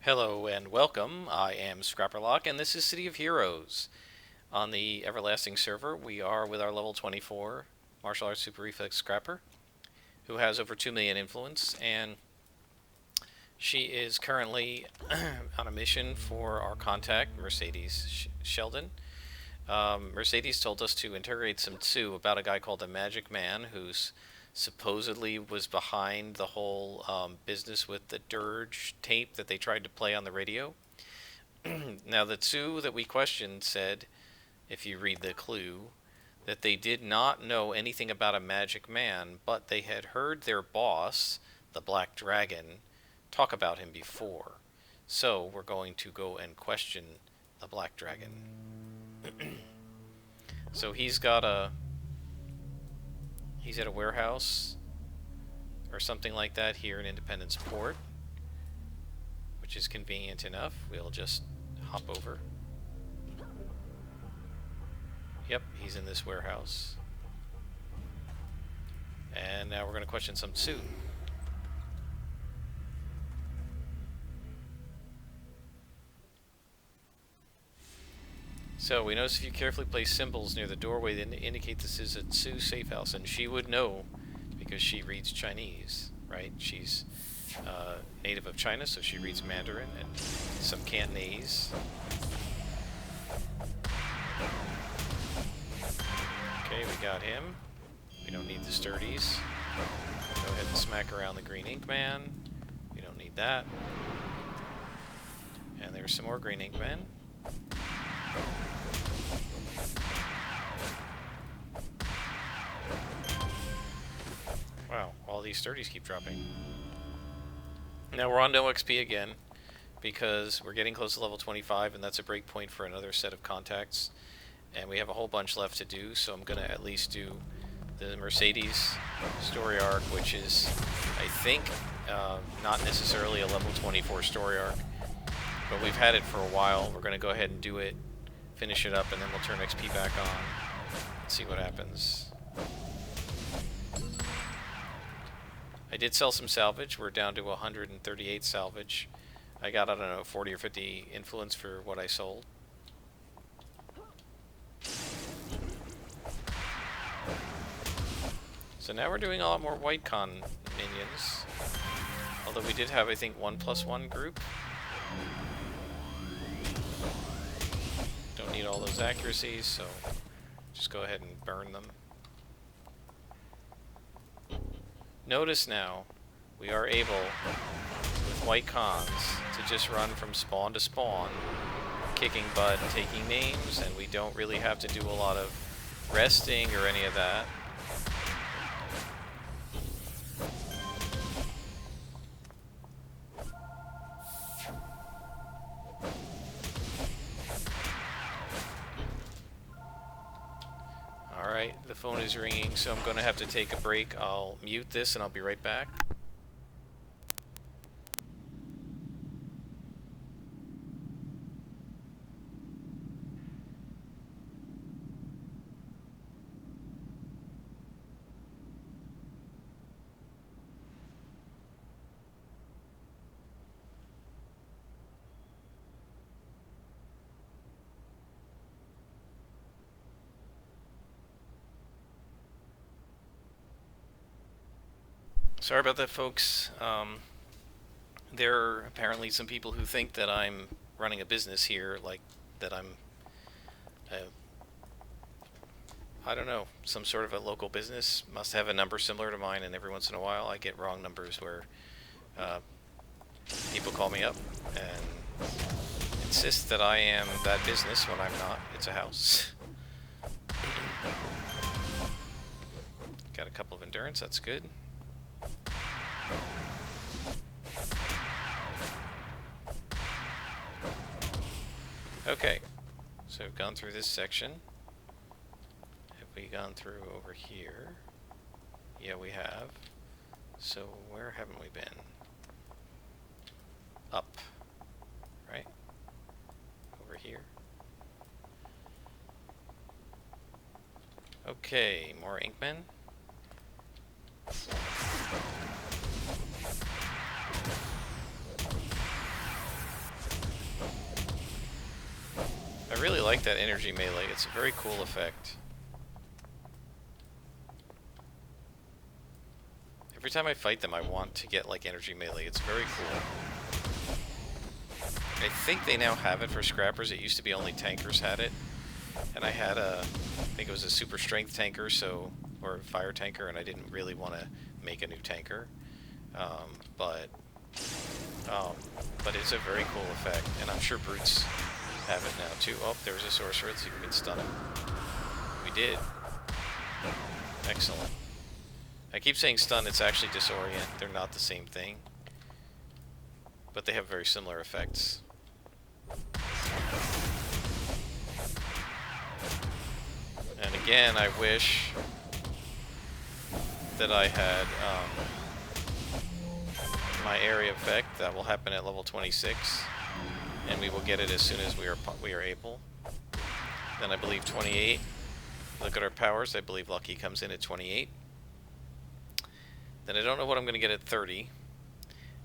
Hello and welcome. I am Scrapperlock, and this is City of Heroes. On the Everlasting server, we are with our level 24 Martial Arts Super Reflex Scrapper, who has over 2 million influence, and she is currently on a mission for our contact, Mercedes Sheldon. Mercedes told us to interrogate some Tsu about a guy called the Magic Man, who's supposedly was behind the whole business with the Dirge tape that they tried to play on the radio. Now, the Tsu that we questioned said, if you read the clue, that they did not know anything about a magic man, but they had heard their boss, the Black Dragon, talk about him before. So we're going to go and question the Black Dragon. So he's at a warehouse or something like that here in Independence Port, which is convenient enough. We'll just hop over. Yep, he's in this warehouse. And now we're going to question some Tsu. So we notice if you carefully place symbols near the doorway that indicate this is a Tsu safe house, and she would know because she reads Chinese, right? She's native of China, so she reads Mandarin and some Cantonese. Okay, we got him. We don't need the sturdies. Go ahead and smack around the green ink man. We don't need that. And there's some more green ink men. Wow, all these sturdies keep dropping. Now we're on no XP again, because we're getting close to level 25, and that's a break point for another set of contacts. And we have a whole bunch left to do, so I'm going to at least do the Mercedes story arc, which is, I think, not necessarily a level 24 story arc, but we've had it for a while. We're going to go ahead and do it, finish it up, and then we'll turn XP back on and see what happens. I did sell some salvage. We're down to 138 salvage. I got, I don't know, 40 or 50 influence for what I sold. So now we're doing a lot more white con minions. Although we did have, I think, 1+1 group. Don't need all those accuracies, so just go ahead and burn them. Notice now, we are able, with white cons, to just run from spawn to spawn, kicking butt, taking names, and we don't really have to do a lot of resting or any of that. Alright, the phone is ringing, so I'm going to have to take a break. I'll mute this and I'll be right back. Sorry about that, folks. There are apparently some people who think that I'm running a business here, like that I'm, I don't know, some sort of a local business. Must have a number similar to mine, and every once in a while I get wrong numbers where people call me up and insist that I am that business when I'm not. It's a house. Got a couple of endurance, that's good. Okay, so we've gone through this section. Have we gone through over here? Yeah, we have. So where haven't we been? Up, right? Over here. Okay, more Inkmen. I really like that energy melee. It's a very cool effect. Every time I fight them, I want to get like energy melee. It's very cool. I think they now have it for scrappers. It used to be only tankers had it. And I had a, I think it was a super strength tanker, so, or a fire tanker, and I didn't really want to make a new tanker. But it's a very cool effect, and I'm sure brutes have it now too. Oh, there's a sorcerer. Let's see if we can stun him. We did. Excellent. I keep saying stun, it's actually disorient. They're not the same thing. But they have very similar effects. And again, I wish that I had my area effect. That will happen at level 26. And we will get it as soon as we are able. Then I believe 28. Look at our powers. I believe Lucky comes in at 28. Then I don't know what I'm going to get at 30.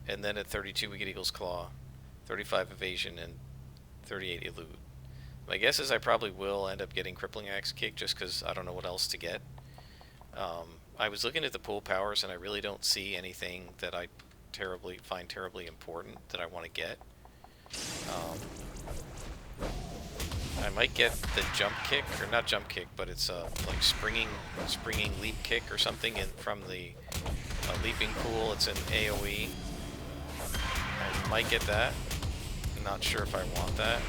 And then at 32 we get Eagle's Claw, 35 Evasion, and 38 Elude. My guess is I probably will end up getting Crippling Axe Kick just because I don't know what else to get. I was looking at the pool powers and I really don't see anything that I find terribly important that I want to get. I might get the jump kick, or not jump kick, but it's like springing leap kick or something from the leaping pool. It's an AoE. I might get that. I'm not sure if I want that.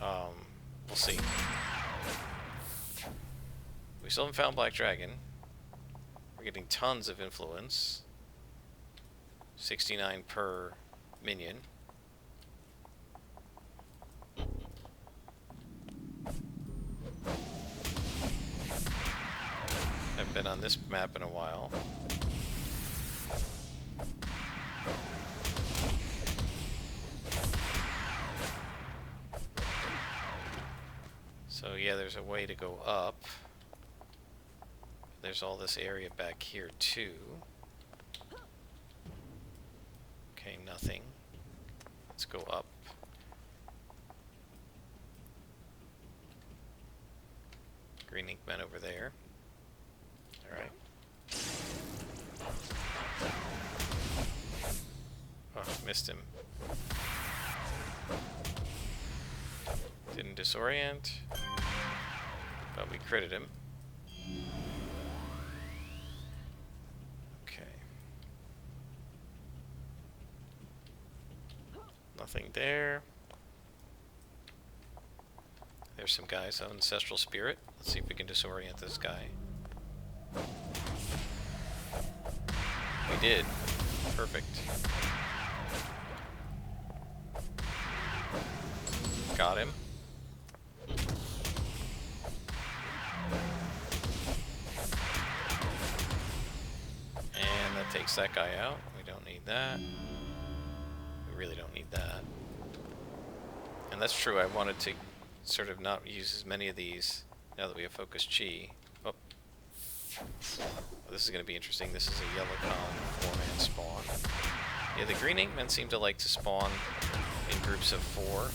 We'll see. We still haven't found Black Dragon. We're getting tons of influence. 69 per minion. Haven't been on this map in a while. So yeah, there's a way to go up. There's all this area back here too. Okay, nothing. Let's go up. Green ink men over there. Alright. Oh, missed him. Didn't disorient, but we critted him. Okay. Nothing there. There's some guys on Ancestral Spirit. Let's see if we can disorient this guy. We did. Perfect. Got him. And that takes that guy out. We don't need that. We really don't need that. And that's true, I wanted to sort of not use as many of these now that we have Focus Chi. Oh. Well, this is going to be interesting. This is a Yellow Con 4-man spawn. Yeah, the Green Ink Men seem to like to spawn in groups of 4.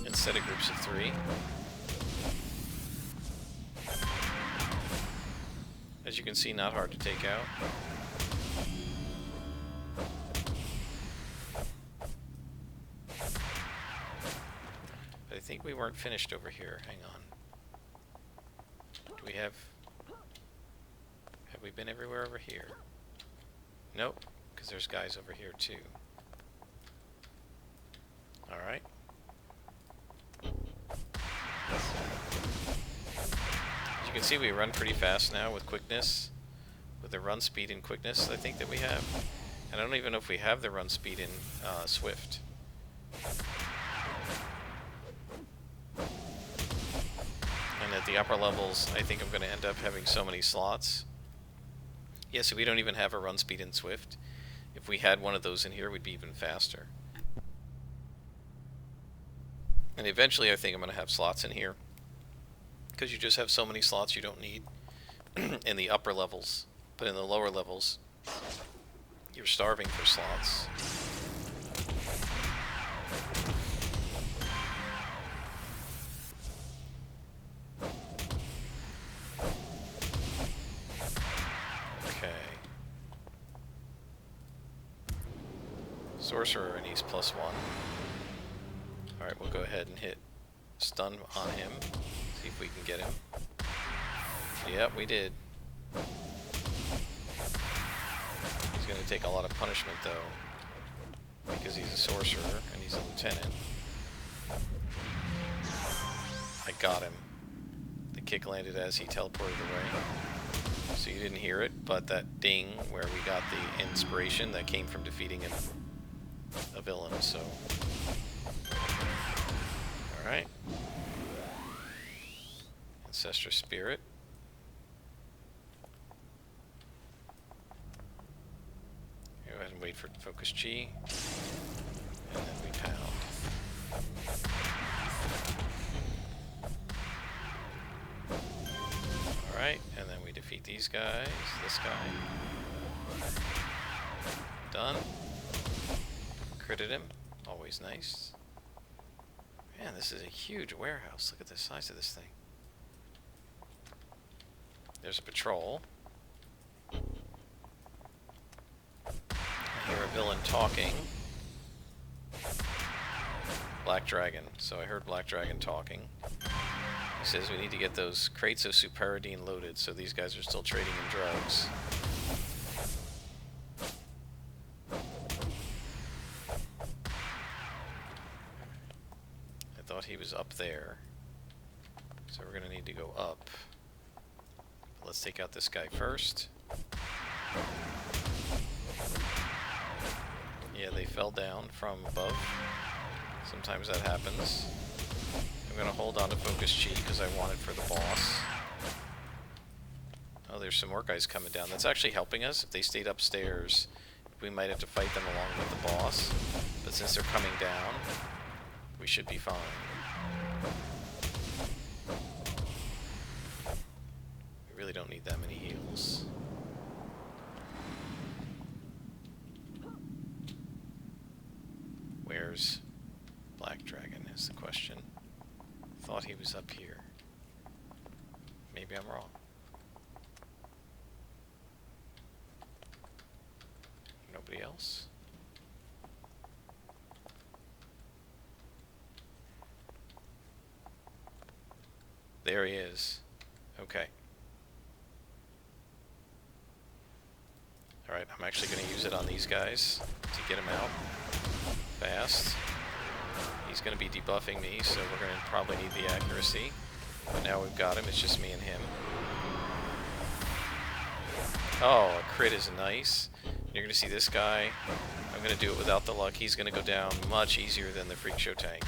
Instead of groups of 3. As you can see, not hard to take out. But I think we weren't finished over here. Hang on. Do we have we been everywhere over here? Nope, because there's guys over here too. Alright. As you can see, we run pretty fast now with quickness. With the run speed and quickness, I think that we have. And I don't even know if we have the run speed in Swift. And at the upper levels, I think I'm going to end up having so many slots. Yeah, so we don't even have a run speed in Swift. If we had one of those in here, we'd be even faster. And eventually I think I'm going to have slots in here, because you just have so many slots you don't need in the upper levels. But in the lower levels, You're starving for slots. Okay. Sorcerer, and he's +1. Alright, we'll go ahead and hit stun on him. See if we can get him. Yep, we did. He's going to take a lot of punishment, though, because he's a sorcerer and he's a lieutenant. I got him. The kick landed as he teleported away. So you didn't hear it, but that ding where we got the inspiration, that came from defeating a villain, so... Alright. Ancestor Spirit. Go ahead and wait for Focus Chi. And then we pound. Alright, and then we defeat these guys. This guy. Done. Critted him. Always nice. Man, this is a huge warehouse. Look at the size of this thing. There's a patrol. I hear a villain talking. Black Dragon. So I heard Black Dragon talking. He says we need to get those crates of Superidine loaded, so these guys are still trading in drugs. I thought he was up there. So we're going to need to go up. Let's take out this guy first. Yeah, they fell down from above. Sometimes that happens. I'm going to hold on to Focus Chi because I want it for the boss. Oh, there's some more guys coming down. That's actually helping us. If they stayed upstairs, we might have to fight them along with the boss. But since they're coming down, we should be fine. We really don't need that many heals. Where's Black Dragon is the question. Thought he was up here. Maybe I'm wrong. Nobody else? There he is. Okay. Alright, I'm actually going to use it on these guys to get him out fast. He's going to be debuffing me, so we're going to probably need the accuracy. But now we've got him, it's just me and him. Oh, a crit is nice. You're going to see this guy. I'm going to do it without the luck. He's going to go down much easier than the Freak Show tank.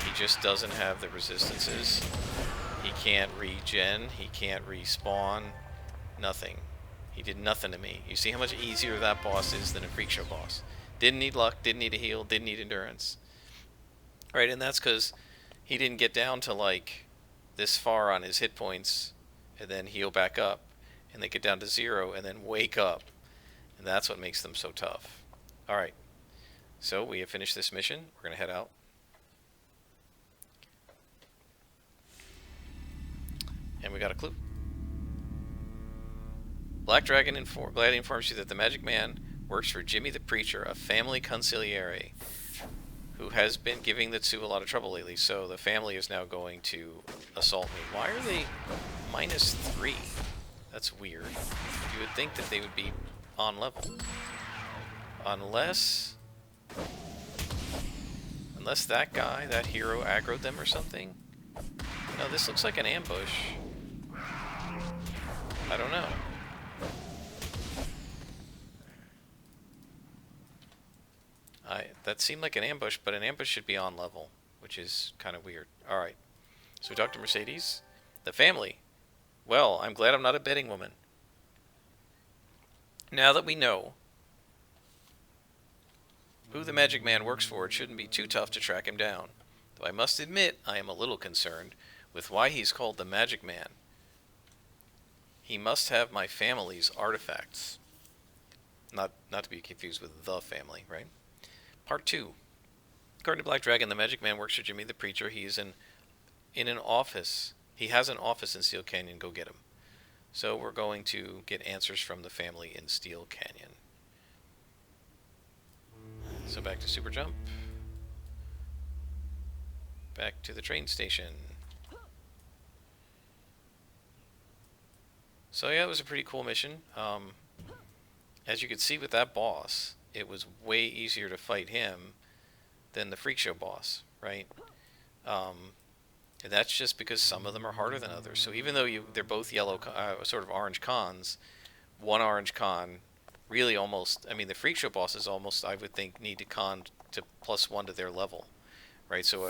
He just doesn't have the resistances. He can't regen, he can't respawn, nothing. He did nothing to me. You see how much easier that boss is than a Freak Show boss. Didn't need luck, didn't need a heal, didn't need endurance. Right, and that's because he didn't get down to like this far on his hit points and then heal back up. And they get down to 0 and then wake up. And that's what makes them so tough. Alright, so we have finished this mission. We're going to head out. And we got a clue. Black Dragon gladly informs you that the Magic Man works for Jimmy the Preacher, a family consigliere, who has been giving the two a lot of trouble lately. So the family is now going to assault me. Why are they -3? That's weird. You would think that they would be on level. Unless that guy, that hero, aggroed them or something. No, this looks like an ambush. I don't know. That seemed like an ambush, but an ambush should be on level, which is kind of weird. Alright, so we talked to Mercedes. The family. Well, I'm glad I'm not a betting woman. Now that we know who the Magic Man works for, it shouldn't be too tough to track him down. Though I must admit, I am a little concerned with why he's called the Magic Man. He must have my family's artifacts. Not to be confused with the family, right? Part 2. According to Black Dragon, the Magic Man works for Jimmy the Preacher. He's in an office. He has an office in Steel Canyon. Go get him. So we're going to get answers from the family in Steel Canyon. So back to Super Jump. Back to the train station. So yeah, it was a pretty cool mission. As you could see with that boss, it was way easier to fight him than the Freak Show boss, right? And that's just because some of them are harder than others. So even though they're both yellow, sort of orange cons, one orange con really almost, I mean, the Freak Show bosses almost, I would think, need to con to +1 to their level, right? So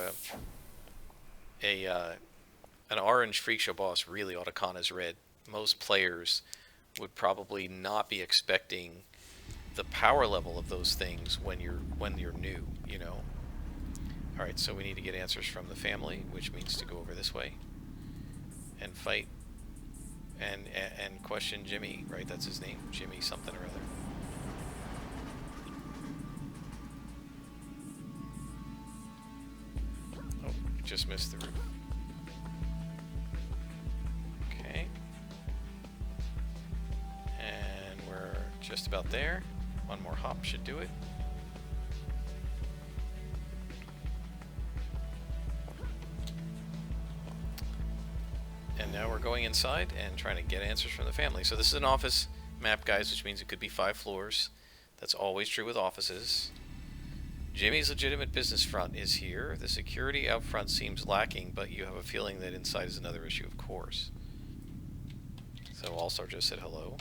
an orange Freak Show boss really ought to con as red. Most players would probably not be expecting the power level of those things when you're new, you know. All right, so we need to get answers from the family, which means to go over this way and fight and question Jimmy, right? That's his name, Jimmy something or other. Oh, just missed the roof. Okay. And we're just about there. One more hop should do it. And now we're going inside and trying to get answers from the family. So this is an office map, guys, which means it could be 5 floors. That's always true with offices. Jimmy's legitimate business front is here. The security out front seems lacking, but you have a feeling that inside is another issue, of course. So All-Star just said hello.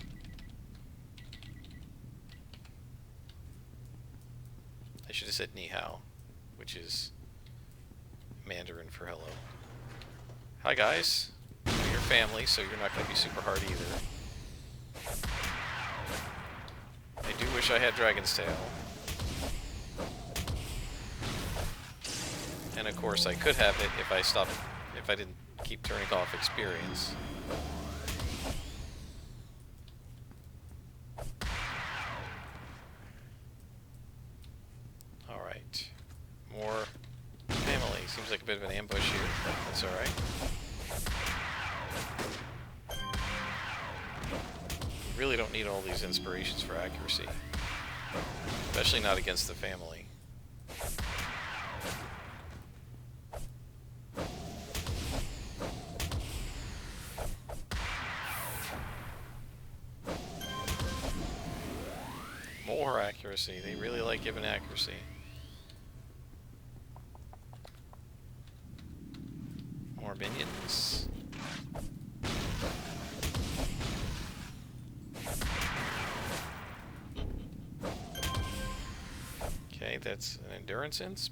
I should have said ni hao, which is Mandarin for hello. Hi, guys. We're your family, so you're not going to be super hard either. I do wish I had Dragon's Tail. And of course I could have it if I didn't keep turning off experience. Alright. More family. Seems like a bit of an ambush here. That's alright. Really don't need all these inspirations for accuracy. Especially not against the family. More accuracy. They really like giving accuracy. More minions. Okay, that's an endurance insp.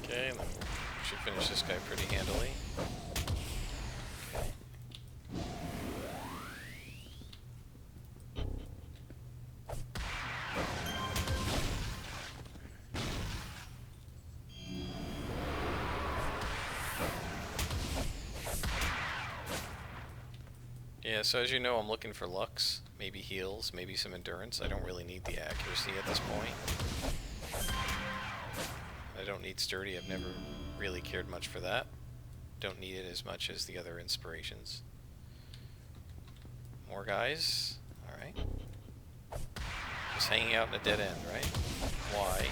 Okay, and then we should finish this guy pretty handily. Yeah, so as you know, I'm looking for lux, maybe heals, maybe some endurance. I don't really need the accuracy at this point. I don't need sturdy. I've never really cared much for that. Don't need it as much as the other inspirations. More guys. Alright. Just hanging out in a dead end, right? Why?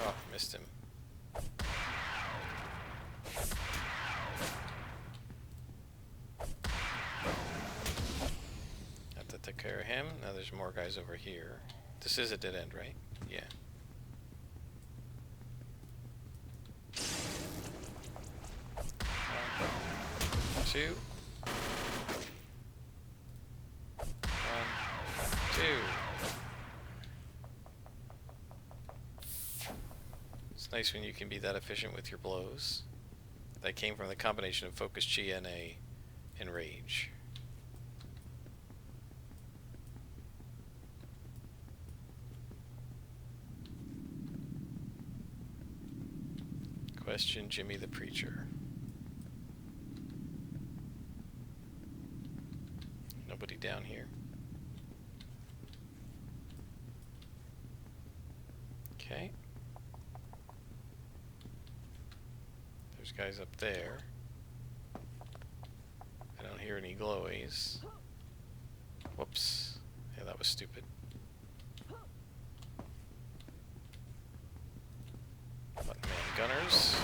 Oh, missed him. Took care of him. Now there's more guys over here. This is a dead end, right? Yeah. One, two. One, two. It's nice when you can be that efficient with your blows. That came from the combination of Focus Chi and Rage. Question Jimmy the Preacher. Nobody down here. Okay. There's guys up there. I don't hear any glowies. Whoops. Yeah, that was stupid. Button man gunners.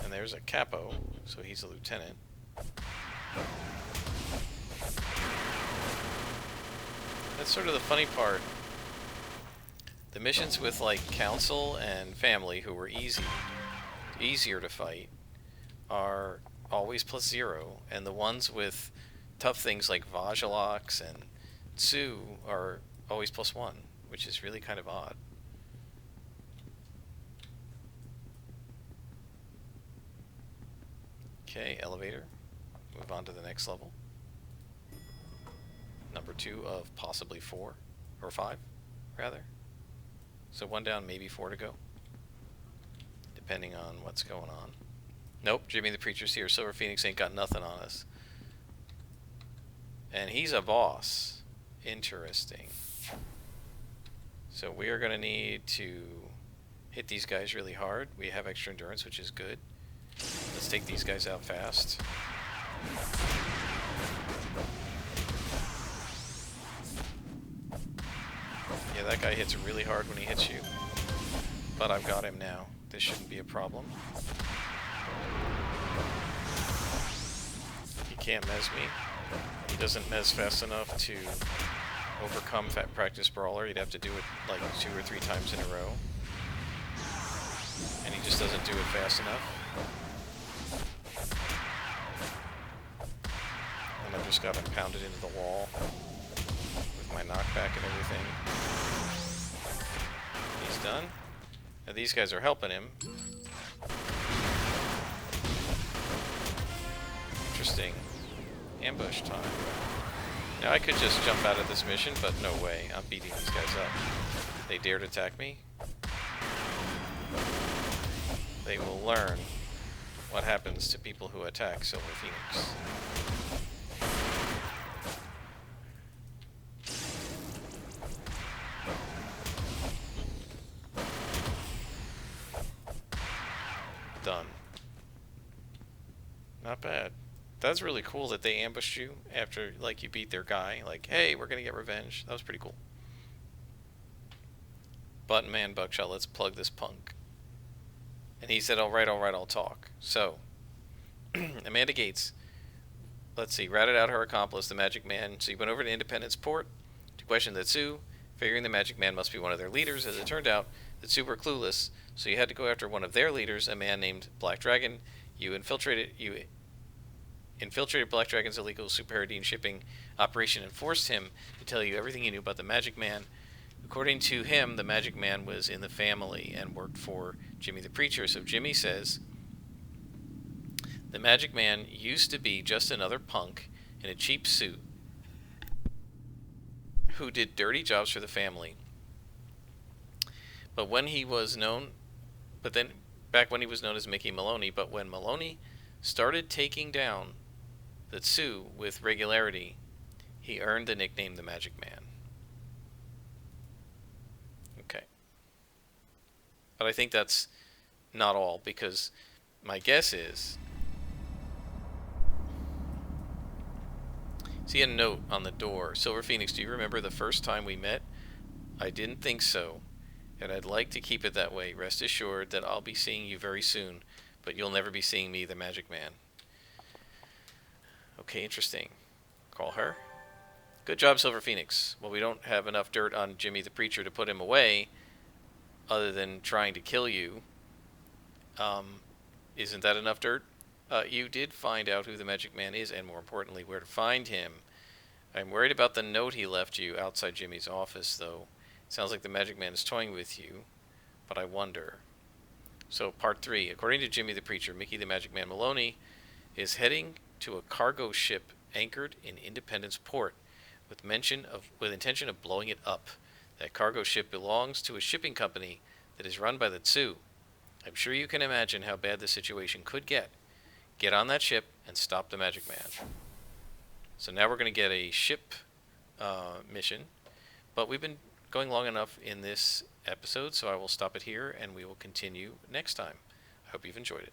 And there's a capo, so he's a lieutenant. That's sort of the funny part. The missions with like council and family, who were easier to fight, are always +0, and the ones with tough things like Vajalox and Tsu are always +1, which is really kind of odd. Okay, elevator. Move on to the next level. Number 2 of possibly 4, or 5, rather. So 1 down, maybe 4 to go, depending on what's going on. Nope, Jimmy the Preacher's here. Silver Phoenix ain't got nothing on us. And he's a boss. Interesting. So we are going to need to hit these guys really hard. We have extra endurance, which is good. Let's take these guys out fast. Yeah, that guy hits really hard when he hits you. But I've got him now. This shouldn't be a problem. He can't mez me. He doesn't mez fast enough to overcome Fat Practice Brawler. He'd have to do it like 2 or 3 times in a row. And he just doesn't do it fast enough. And I've just got him pounded into the wall with my knockback and everything. He's done. Now these guys are helping him. Interesting. Ambush time. Now I could just jump out of this mission, but no way. I'm beating these guys up. They dared attack me. They will learn what happens to people who attack Silver Phoenix. Done. Not bad. That's really cool that they ambushed you after, like, you beat their guy. Like, hey, we're gonna get revenge. That was pretty cool. Button Man Buckshot, let's plug this punk. And he said, alright, I'll talk. So, Amanda Gates, let's see, ratted out her accomplice, the Magic Man. So you went over to Independence Port to question the Tsu, figuring the Magic Man must be one of their leaders. As it turned out, the Tsu were clueless, so you had to go after one of their leaders, a man named Black Dragon. You infiltrated Black Dragon's illegal Superardine shipping operation and forced him to tell you everything he knew about the Magic Man. According to him, the Magic Man was in the family and worked for Jimmy the Preacher. So Jimmy says, the Magic Man used to be just another punk in a cheap suit who did dirty jobs for the family. Back when he was known as Mickey Maloney, but when Maloney started taking down the Tsu with regularity, he earned the nickname the Magic Man. Okay. But I think that's not all, because my guess is... See a note on the door. Silver Phoenix, do you remember the first time we met? I didn't think so, and I'd like to keep it that way. Rest assured that I'll be seeing you very soon, but you'll never be seeing me, the Magic Man. Okay, interesting. Call her. Good job, Silver Phoenix. Well, we don't have enough dirt on Jimmy the Preacher to put him away, other than trying to kill you. Isn't that enough dirt? You did find out who the Magic Man is, and more importantly, where to find him. I'm worried about the note he left you outside Jimmy's office, though. It sounds like the Magic Man is toying with you, but I wonder. So, part 3. According to Jimmy the Preacher, Mickey the Magic Man Maloney is heading to a cargo ship anchored in Independence Port. with intention of blowing it up. That cargo ship belongs to a shipping company that is run by the Tsu. I'm sure you can imagine how bad the situation could get. Get on that ship and stop the Magic Man. So now we're going to get a ship mission, but we've been going long enough in this episode, so I will stop it here and we will continue next time. I hope you've enjoyed it.